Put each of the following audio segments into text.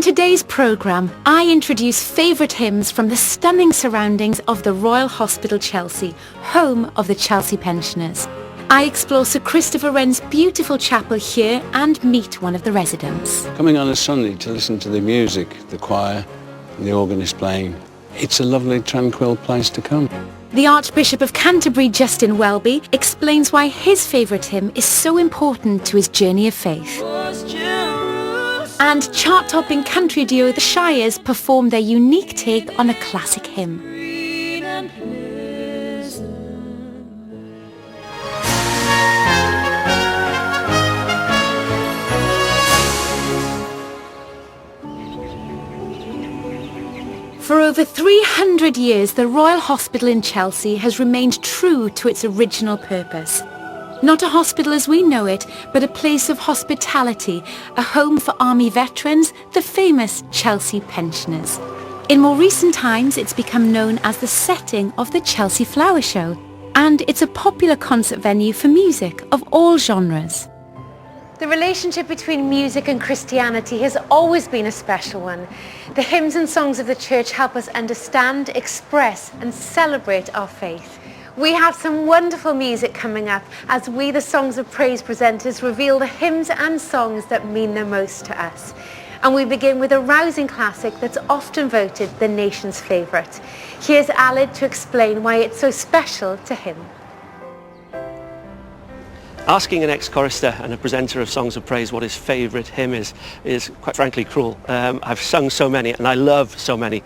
today's programme, I introduce favourite hymns from the stunning surroundings of the Royal Hospital Chelsea, home of the Chelsea pensioners. I explore Sir Christopher Wren's beautiful chapel here and meet one of the residents. Coming on a Sunday to listen to the music, the choir and the organist playing, it's a lovely, tranquil place to come. The Archbishop of Canterbury, Justin Welby, explains why his favourite hymn is so important to his journey of faith. And chart-topping country duo The Shires perform their unique take on a classic hymn. For over 300 years, the Royal Hospital in Chelsea has remained true to its original purpose. Not a hospital as we know it, but a place of hospitality, a home for army veterans, the famous Chelsea pensioners. In more recent times, it's become known as the setting of the Chelsea Flower Show, and it's a popular concert venue for music of all genres. The relationship between music and Christianity has always been a special one. The hymns and songs of the church help us understand, express and celebrate our faith. We have some wonderful music coming up as we, the Songs of Praise presenters, reveal the hymns and songs that mean the most to us. And we begin with a rousing classic that's often voted the nation's favourite. Here's Aled to explain why it's so special to him. Asking an ex-chorister and a presenter of Songs of Praise what his favourite hymn is quite frankly cruel. I've sung so many and I love so many.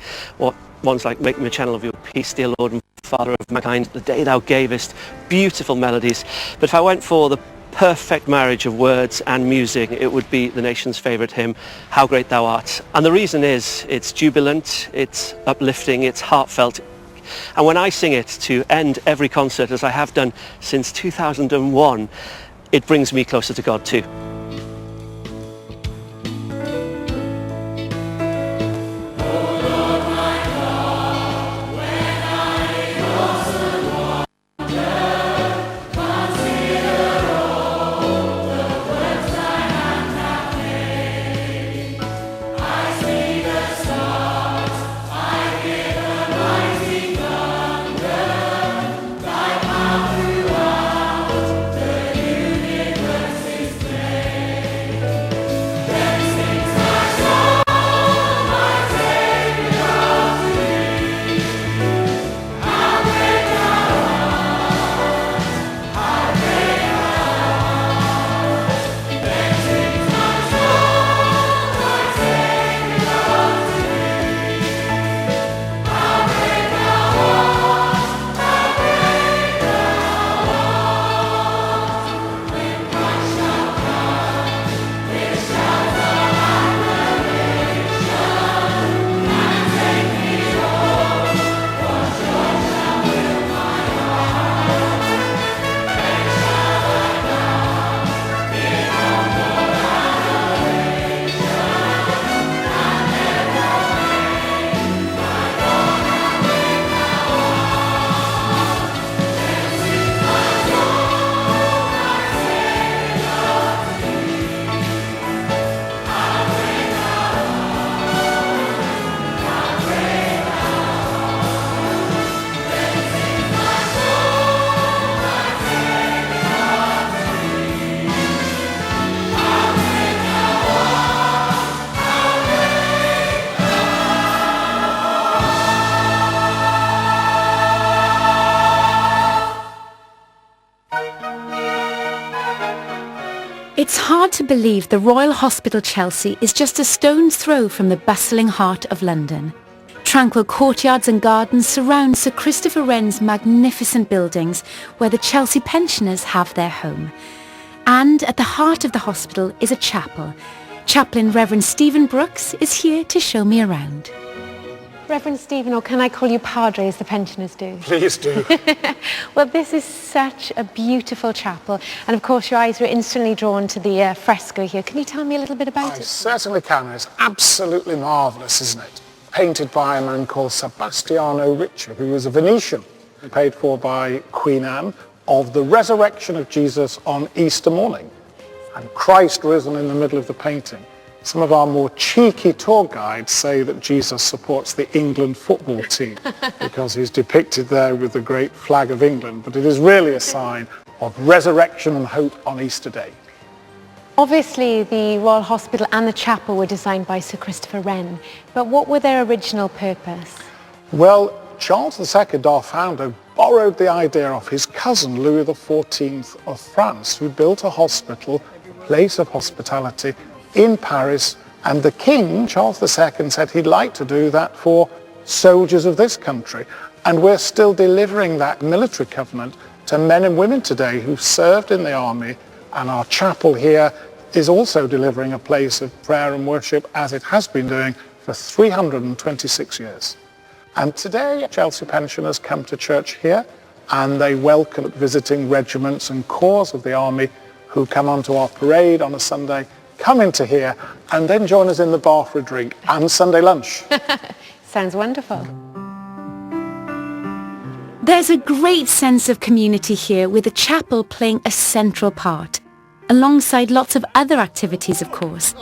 Ones like Make Me a Channel of Your Peace, Dear Lord and Father of Mankind, The Day Thou Gavest, beautiful melodies. But if I went for the perfect marriage of words and music, it would be the nation's favourite hymn, How Great Thou Art. And the reason is, it's jubilant, it's uplifting, it's heartfelt. And when I sing it to end every concert, as I have done since 2001, it brings me closer to God too. It's hard to believe the Royal Hospital Chelsea is just a stone's throw from the bustling heart of London. Tranquil courtyards and gardens surround Sir Christopher Wren's magnificent buildings where the Chelsea pensioners have their home. And at the heart of the hospital is a chapel. Chaplain Reverend Stephen Brooks is here to show me around. Reverend Stephen, or can I call you Padre as the pensioners do? Please do. Well, this is such a beautiful chapel, and of course your eyes were instantly drawn to the fresco here. Can you tell me a little bit about it? I certainly can. It's absolutely marvellous, isn't it? Painted by a man called Sebastiano Ricci, who was a Venetian, paid for by Queen Anne, of the resurrection of Jesus on Easter morning. And Christ risen in the middle of the painting. Some of our more cheeky tour guides say that Jesus supports the England football team because he's depicted there with the great flag of England, but it is really a sign of resurrection and hope on Easter Day. Obviously, the Royal Hospital and the chapel were designed by Sir Christopher Wren, but what were their original purpose? Well, Charles II, our founder, borrowed the idea of his cousin Louis XIV of France, who built a hospital, a place of hospitality in Paris, and the King, Charles II, said he'd like to do that for soldiers of this country. And we're still delivering that military covenant to men and women today who served in the army, and our chapel here is also delivering a place of prayer and worship as it has been doing for 326 years. And today Chelsea pensioners come to church here and they welcome visiting regiments and corps of the army who come onto our parade on a Sunday, come into here and then join us in the bar for a drink and Sunday lunch. Sounds wonderful. There's a great sense of community here, with the chapel playing a central part, alongside lots of other activities, of course.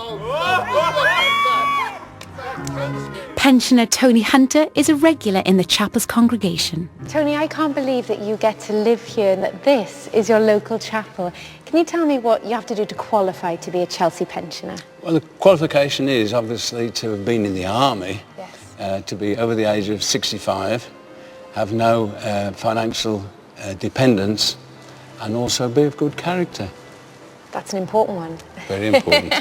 Pensioner Tony Hunter is a regular in the chapel's congregation. Tony, I can't believe that you get to live here and that this is your local chapel. Can you tell me what you have to do to qualify to be a Chelsea pensioner? Well, the qualification is obviously to have been in the army, Yes. to be over the age of 65, have no financial dependence, and also be of good character. That's an important one. Very important.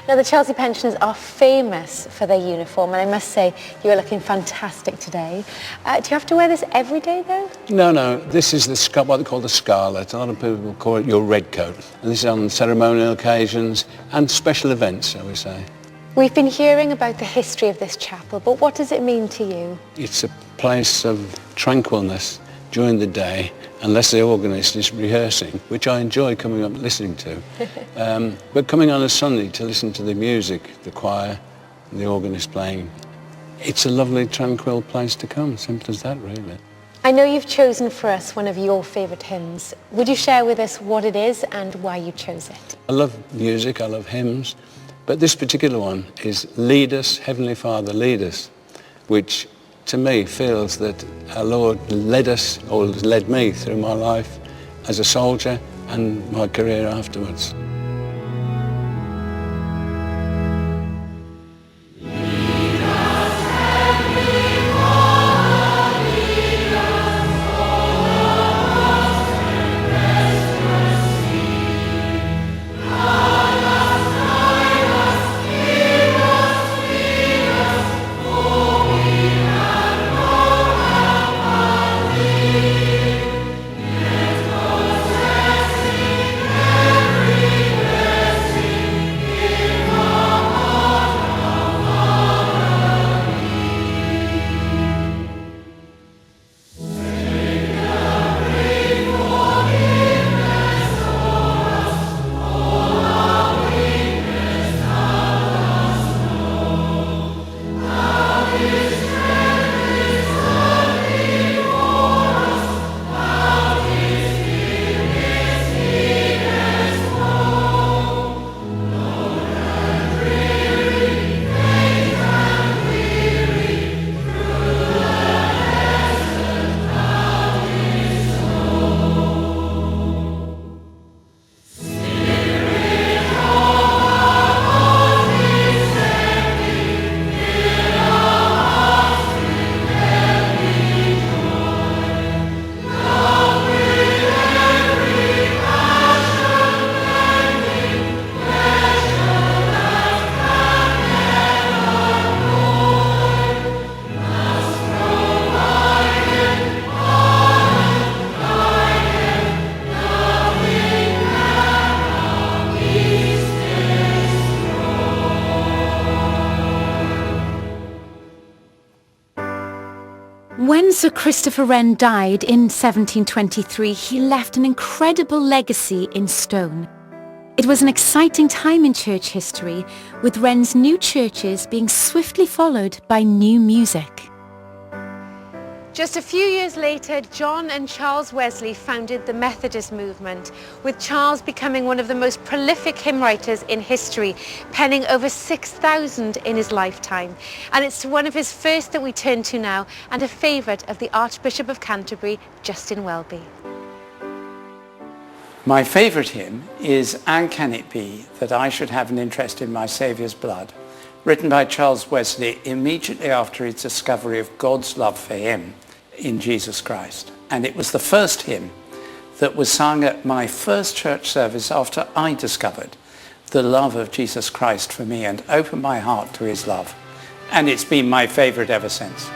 Now, the Chelsea pensioners are famous for their uniform, and I must say you are looking fantastic today. Do you have to wear this every day, though? No, this is what they call the scarlet. A lot of people call it your red coat. And this is on ceremonial occasions and special events, shall we say. We've been hearing about the history of this chapel, but what does it mean to you? It's a place of tranquilness during the day, unless the organist is rehearsing, which I enjoy coming up listening to. But coming on a Sunday to listen to the music, the choir, and the organist playing, it's a lovely, tranquil place to come. Simple as that, really. I know you've chosen for us one of your favourite hymns. Would you share with us what it is and why you chose it? I love music, I love hymns, but this particular one is Lead Us, Heavenly Father, Lead Us, which to me feels that our Lord led us, or led me through my life as a soldier and my career afterwards. When Sir Christopher Wren died in 1723, he left an incredible legacy in stone. It was an exciting time in church history, with Wren's new churches being swiftly followed by new music. Just a few years later, John and Charles Wesley founded the Methodist movement, with Charles becoming one of the most prolific hymn writers in history, penning over 6,000 in his lifetime. And it's one of his first that we turn to now, and a favourite of the Archbishop of Canterbury, Justin Welby. My favourite hymn is "And Can It Be That I Should Have an Interest in My Saviour's Blood," written by Charles Wesley immediately after his discovery of God's love for him in Jesus Christ. And it was the first hymn that was sung at my first church service after I discovered the love of Jesus Christ for me and opened my heart to his love. And it's been my favourite ever since.